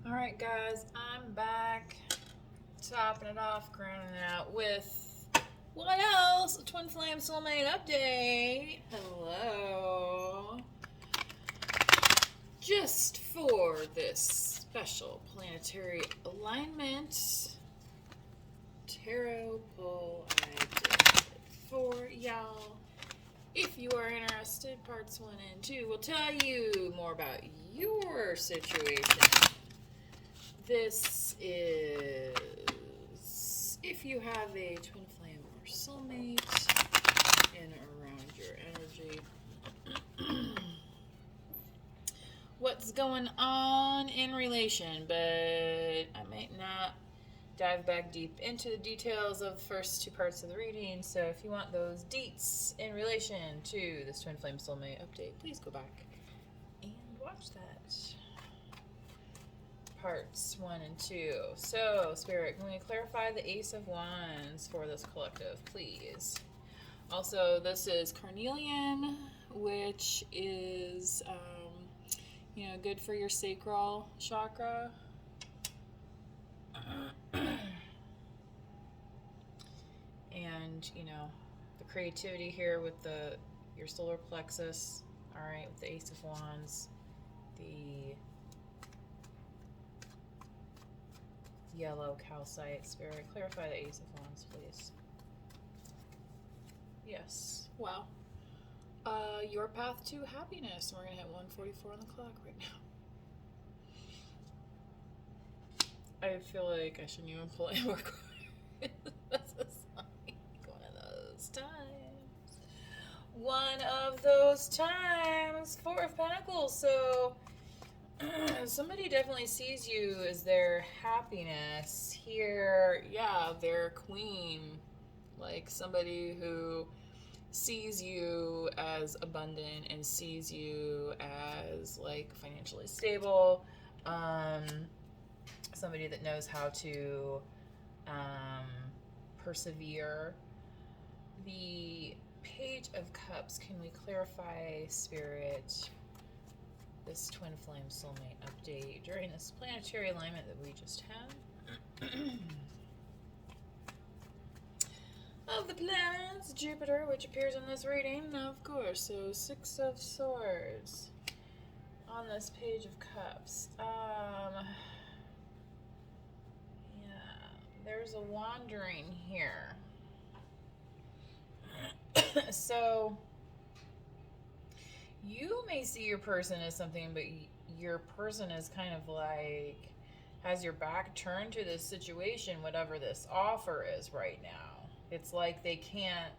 Alright guys, I'm back, topping it off, crowning it out with what else? A TwinFlame Soulmate update. Hello. Just for this special planetary alignment tarot pull I did for y'all. If you are interested, parts 1 and 2 will tell you more about your situation. This is if you have a twin flame or soulmate in or around your energy. What's going on in relation, but I might not dive back deep into the details of the first 2 parts of the reading. So if you want those deets in relation to this twin flame soulmate update, please go back and watch that. Parts 1 and 2. So, Spirit, can we clarify the Ace of Wands for this collective, please? Also, this is carnelian, which is, good for your sacral chakra. And, the creativity here with your solar plexus, all right, with the Ace of Wands, the yellow calcite. Spirit, clarify the Ace of Wands, please. Yes. Wow. Your path to happiness. We're gonna hit 1:44 on the clock right now. I feel like I shouldn't even pull any more cards. That's a sign. One of those times. One of those times. 4 of Pentacles. So somebody definitely sees you as their happiness here. Yeah, their queen. Like somebody who sees you as abundant and sees you as like financially stable. Somebody that knows how to persevere. The Page of Cups. Can we clarify, Spirit, this twin flame soulmate update during this planetary alignment that we just had? Of the planets, Jupiter, which appears in this reading, of course. So 6 of Swords on this Page of Cups. There's a wandering here. So you may see your person as something, but your person is kind of like has your back turned to this situation, whatever this offer is right now. It's like they can't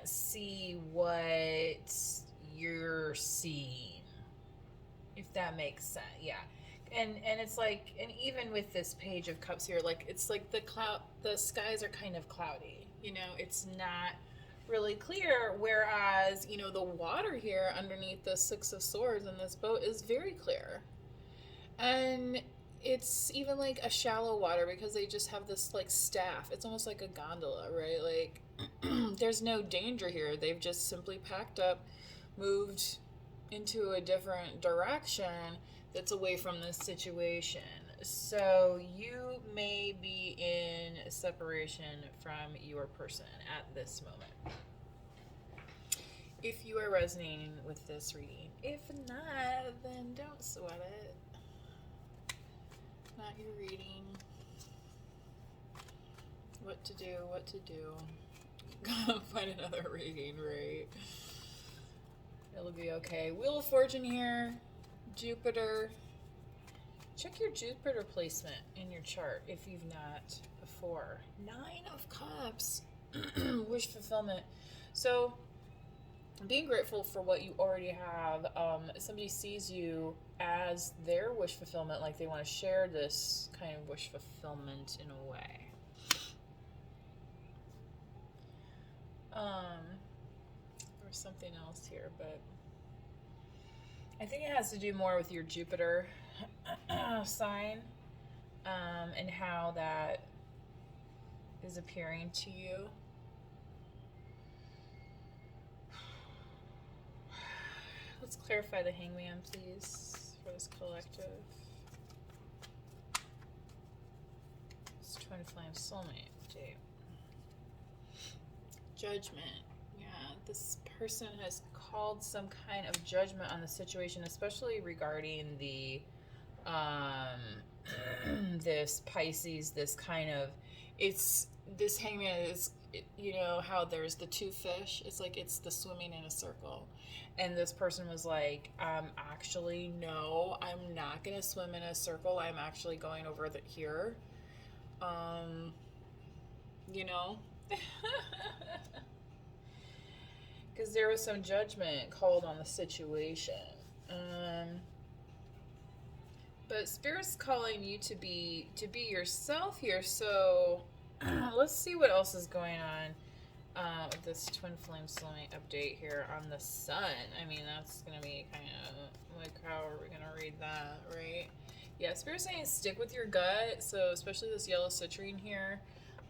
see what you're seeing, if that makes sense. Yeah. And it's like, and even with this Page of Cups here, like it's like the skies are kind of cloudy, it's not really clear, whereas the water here underneath the 6 of Swords in this boat is very clear, and it's even like a shallow water because they just have this like staff. It's almost like a gondola, right? Like there's no danger here. They've just simply packed up, moved into a different direction that's away from this situation. So you may be in separation from your person at this moment, if you are resonating with this reading. If not, then don't sweat it. Not your reading. What to do. Gotta find another reading, right? It'll be okay. Wheel of Fortune here. Jupiter. Check your Jupiter placement in your chart if you've not before. 9 of Cups. Wish fulfillment. So being grateful for what you already have. Somebody sees you as their wish fulfillment, like they want to share this kind of wish fulfillment in a way. There's something else here, but I think it has to do more with your Jupiter sign, and how that is appearing to you. Let's clarify the Hangman, please, for this collective. Twin Flame Soulmate update. Judgment. Yeah, this person has called some kind of judgment on the situation, especially regarding the this Pisces, this kind of, it's, this hangman is, you know how there's the two fish, it's like it's the swimming in a circle, and this person was like, actually no, I'm not gonna swim in a circle, I'm actually going over here, you know, because there was some judgment called on the situation. But Spirit's calling you to be yourself here. So let's see what else is going on with this Twin Flame Soulmate update here on the Sun. I mean, that's gonna be kind of like, how are we gonna read that, right? Yeah, Spirit's saying stick with your gut. So especially this yellow citrine here.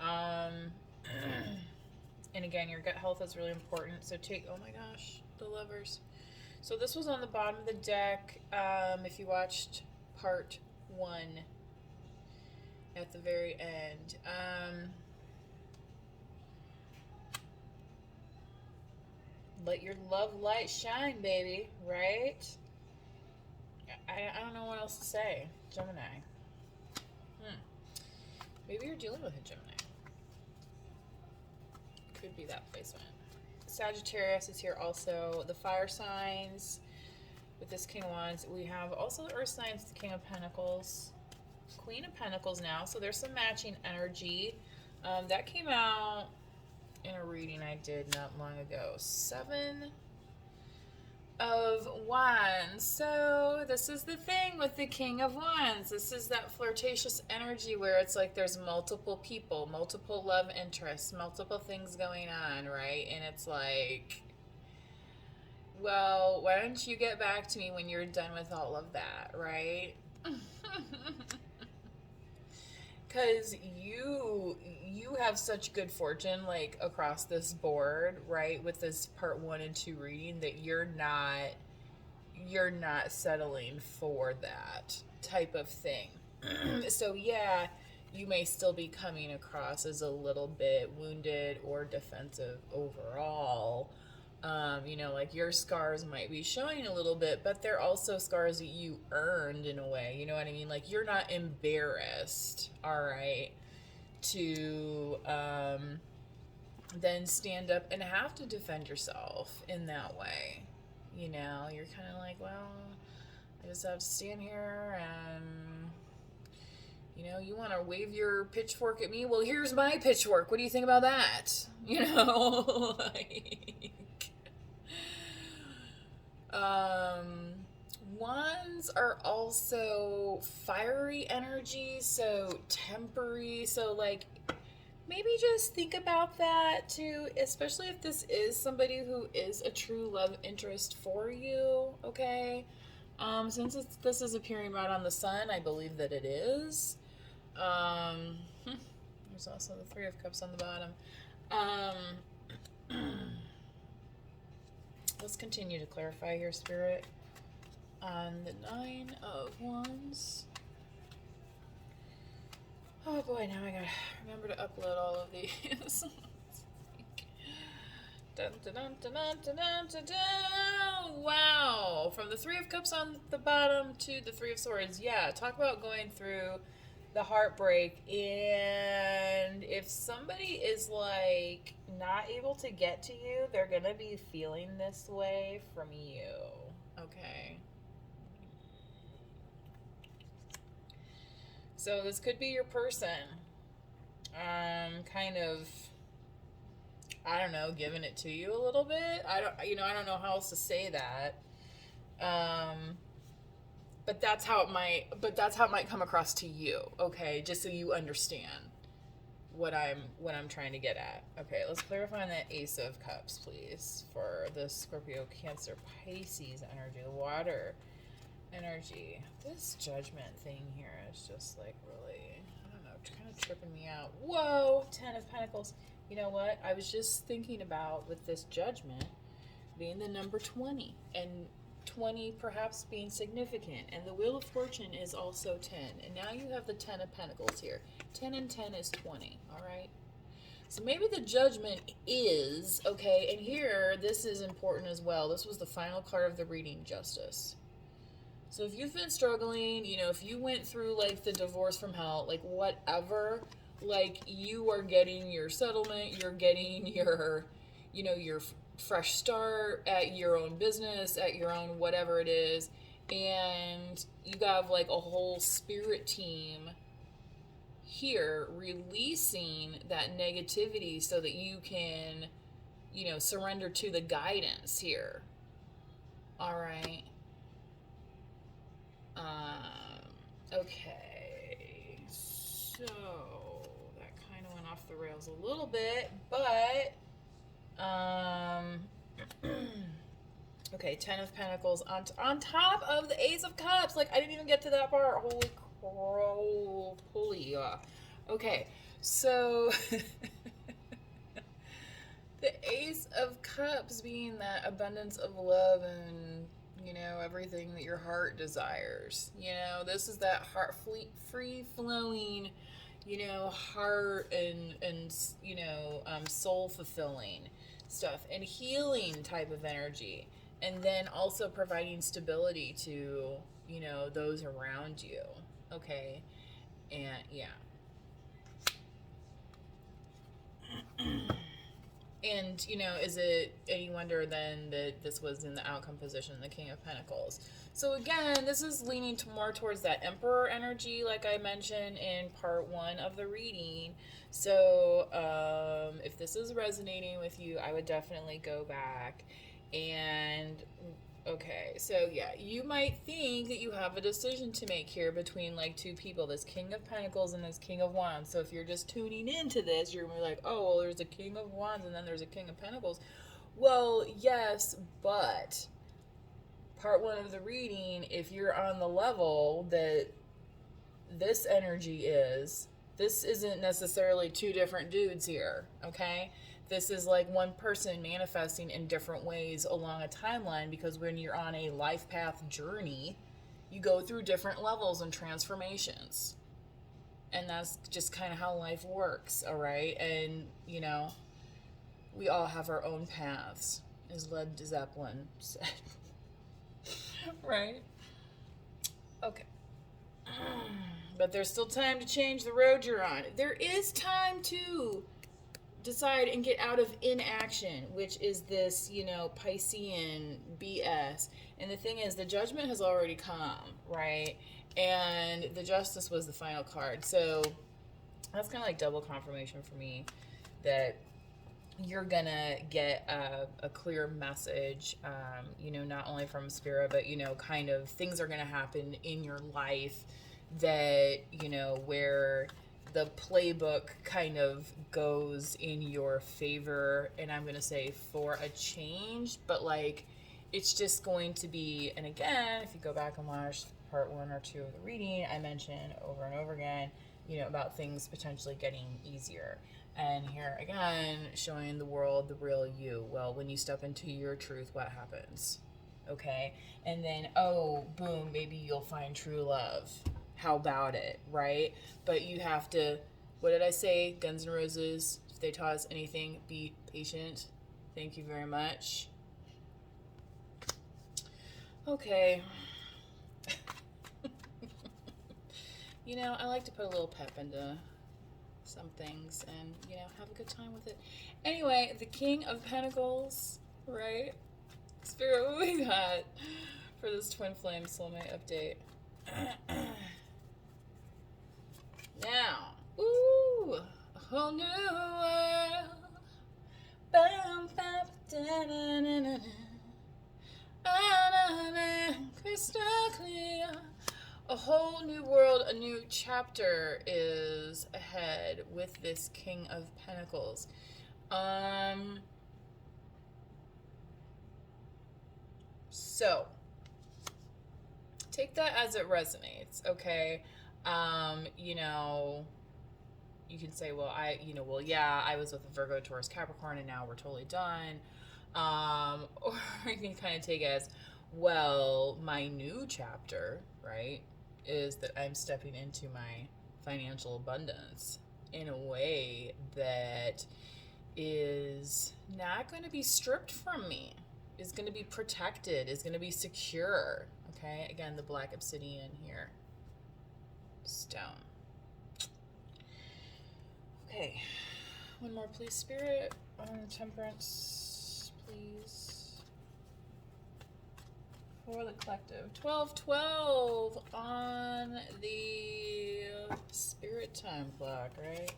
And again, your gut health is really important. So take, oh my gosh, the Lovers. So this was on the bottom of the deck. If you watched part 1 at the very end. Let your love light shine, baby, right? I don't know what else to say. Gemini. Maybe you're dealing with a Gemini. Could be that placement. Sagittarius is here also. The fire signs with this King of Wands. We have also the earth signs, the King of Pentacles, Queen of Pentacles now. So there's some matching energy. That came out in a reading I did not long ago. 7 of Wands. So this is the thing with the King of Wands. This is that flirtatious energy where it's like there's multiple people, multiple love interests, multiple things going on, right? And it's like, well, why don't you get back to me when you're done with all of that, right? Because you have such good fortune, like, across this board, right, with this part 1 and 2 reading, that you're not settling for that type of thing. So yeah, you may still be coming across as a little bit wounded or defensive overall. You know, like your scars might be showing a little bit, but they're also scars that you earned in a way. You know what I mean? Like, you're not embarrassed, all right, to then stand up and have to defend yourself in that way. You know, you're kind of like, well, I just have to stand here and, you know, you want to wave your pitchfork at me? Well, here's my pitchfork. What do you think about that? You know, like, wands are also fiery energy, so tempery. So, like, maybe just think about that too, especially if this is somebody who is a true love interest for you, okay? Since this is appearing right on the Sun, I believe that it is. There's also the 3 of Cups on the bottom. Let's continue to clarify here, Spirit. On the 9 of Wands. Oh boy, now I gotta remember to upload all of these. Dun, dun, dun, dun, dun, dun, dun, dun. Wow. From the 3 of Cups on the bottom to the 3 of Swords. Yeah, talk about going through the heartbreak. And if somebody is like not able to get to you, they're gonna be feeling this way from you. Okay. So this could be your person, kind of, I don't know, giving it to you a little bit. I don't know how else to say that. But that's how it might come across to you. Okay, just so you understand what I'm trying to get at. Okay, let's clarify that Ace of Cups, please, for the Scorpio, Cancer, Pisces energy, the water energy. This judgment thing here is just like really, I don't know, kind of tripping me out. Whoa, 10 of Pentacles. You know what? I was just thinking about with this judgment being the number 20, and 20 perhaps being significant, and the Wheel of Fortune is also 10, and now you have the 10 of Pentacles here. 10 and 10 is 20, all right? So maybe the Judgment is, okay, and here, this is important as well. This was the final card of the reading, Justice. So if you've been struggling, you know, if you went through, like, the divorce from hell, like, whatever, like, you are getting your settlement, you're getting your, you know, your fresh start at your own business, at your own whatever it is, and you have, like, a whole spirit team here releasing that negativity so that you can, you know, surrender to the guidance here. All right. Okay, so that kind of went off the rails a little bit, but okay, 10 of Pentacles on top of the Ace of Cups. Like, I didn't even get to that part. Holy crow, holy. Okay, so the Ace of Cups being that abundance of love and, you know, everything that your heart desires. You know, this is that heart free flowing, you know, heart and you know, soul fulfilling stuff and healing type of energy. And then also providing stability to, you know, those around you. Okay. And yeah. And, you know, is it any wonder then that this was in the outcome position, the King of Pentacles? So again, this is leaning more towards that Emperor energy, like I mentioned in part 1 of the reading. So if this is resonating with you, I would definitely go back. And okay, so yeah, you might think that you have a decision to make here between like two people, this King of Pentacles and this King of Wands. So if you're just tuning into this, you're gonna be like, oh, well, there's a King of Wands and then there's a King of Pentacles. Well, yes, but part 1 of the reading, if you're on the level that this energy is, this isn't necessarily two different dudes here, okay? This is like one person manifesting in different ways along a timeline, because when you're on a life path journey, you go through different levels and transformations. And that's just kind of how life works, all right? And, you know, we all have our own paths, as Led Zeppelin said. Right? Okay. But there's still time to change the road you're on. There is time to decide and get out of inaction, which is this, you know, Piscean BS. And the thing is, the Judgment has already come, right? And the Justice was the final card. So that's kind of like double confirmation for me that you're gonna get a clear message, you know, not only from Spirit, but, you know, kind of things are gonna happen in your life that, you know, where the playbook kind of goes in your favor, and I'm gonna say for a change, but like it's just going to be, and again, if you go back and watch part 1 or 2 of the reading, I mentioned over and over again, you know, about things potentially getting easier. And here again, showing the world the real you. Well, when you step into your truth, what happens? Okay, and then, oh, boom, maybe you'll find true love. How about it, right? But you have to, what did I say? Guns N' Roses, if they taught us anything, be patient. Thank you very much. Okay. You know, I like to put a little pep into some things and, you know, have a good time with it. Anyway, the King of Pentacles, right? Spirit, what we got for this TwinFlame Soulmate update? Now, ooh, a whole new world. Bam, bam, da-da-da-da-da. Crystal clear. A whole new world, a new chapter is ahead with this King of Pentacles. So take that as it resonates, okay? You know, you can say, well, yeah, I was with a Virgo, Taurus, Capricorn, and now we're totally done. Or you can kind of take it as, Well, my new chapter, right, is that I'm stepping into my financial abundance in a way that is not going to be stripped from me, is going to be protected, is going to be secure. Okay, again, the black obsidian here, stone. Okay, one more, please, Spirit, on temperance, please. For the collective. 12/12 on the spirit time clock, right?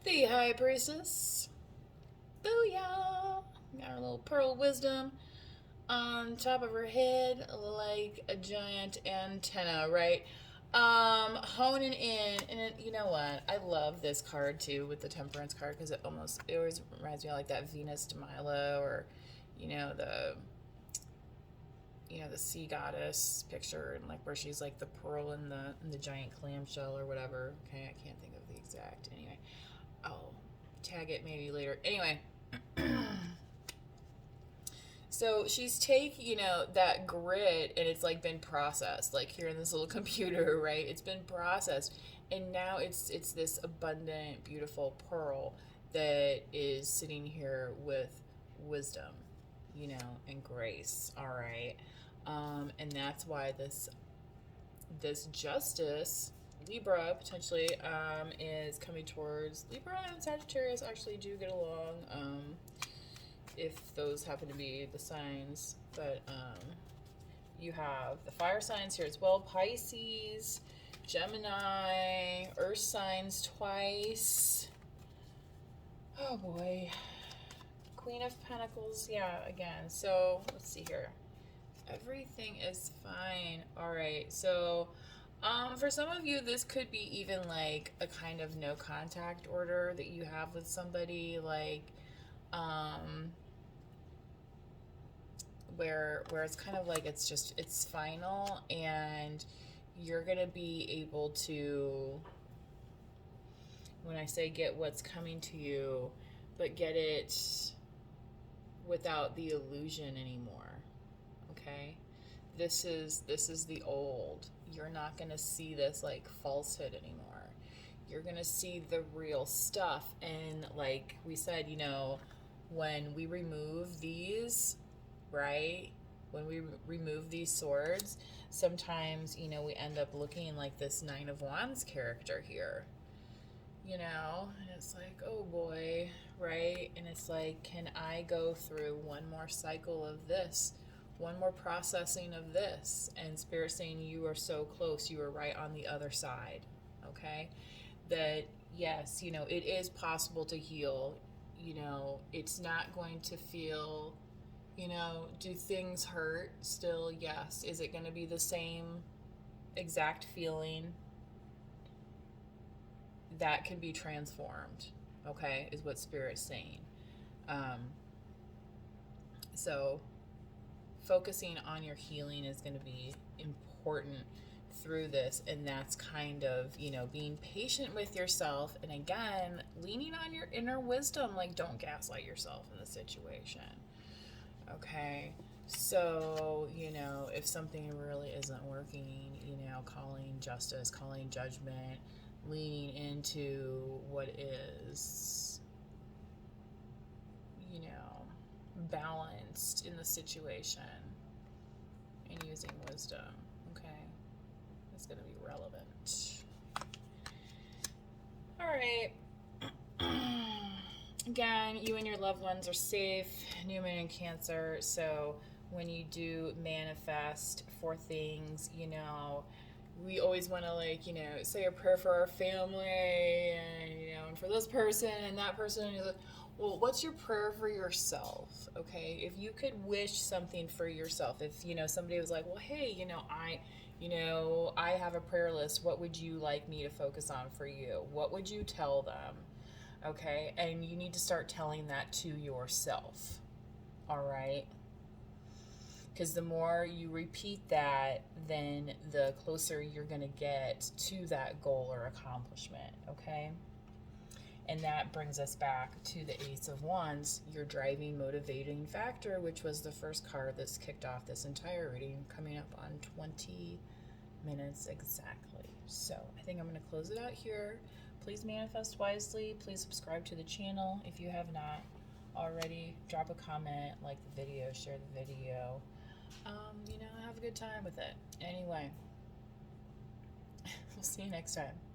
The High Priestess. Booyah! Got her little pearl wisdom on top of her head like a giant antenna, right? Honing in, and you know what? I love this card too with the Temperance card because it always reminds me of like that Venus de Milo, or the sea goddess picture, and like where she's like the pearl in the giant clamshell or whatever. Okay, I can't think of the exact. Anyway, I'll tag it maybe later. Anyway, so she's that grit, and it's like been processed, like here in this little computer, right? It's been processed, and now it's this abundant, beautiful pearl that is sitting here with wisdom, and grace. All right. And that's why this justice, Libra potentially, is coming towards Libra, and Sagittarius actually do get along, if those happen to be the signs. But you have the fire signs here as well: Pisces, Gemini, Earth signs twice. Oh boy. Queen of Pentacles, yeah, again. So let's see here. Everything is fine. All right. So for some of you, this could be even like a kind of no contact order that you have with somebody, like where it's kind of like it's final, and you're gonna be able to, when I say get what's coming to you, but get it without the illusion anymore. Okay, this is the old. You're not gonna see this like falsehood anymore. You're gonna see the real stuff. And like we said, when we remove these, right, when we remove these swords, sometimes we end up looking like this Nine of Wands character here, and it's like, oh boy, right? And it's like, can I go through one more cycle of this, one more processing of this? And Spirit saying, you are so close, you are right on the other side. Okay, that yes, it is possible to heal. It's not going to feel, do things hurt still? Yes. Is it going to be the same exact feeling? That can be transformed, okay, is what Spirit's saying. So focusing on your healing is going to be important through this, and that's kind of, being patient with yourself, and again, leaning on your inner wisdom. Like, don't gaslight yourself in the situation, okay? So, if something really isn't working, calling justice, calling judgment, leaning into what is, balanced in the situation, and using wisdom, okay? It's going to be relevant. All right. Again, you and your loved ones are safe. New Moon in Cancer. So when you do manifest for things, we always want to say a prayer for our family, and and for this person and that person. And you're like, well, what's your prayer for yourself? Okay, if you could wish something for yourself, if somebody was like, well, hey, I have a prayer list. What would you like me to focus on for you? What would you tell them? Okay, and you need to start telling that to yourself. All right. Because the more you repeat that, then the closer you're going to get to that goal or accomplishment, okay? And that brings us back to the Ace of Wands, your driving, motivating factor, which was the first card that's kicked off this entire reading, coming up on 20 minutes exactly. So I think I'm going to close it out here. Please manifest wisely. Please subscribe to the channel if you have not already. Drop a comment, like the video, share the video. You know, have a good time with it. Anyway, we'll see you next time.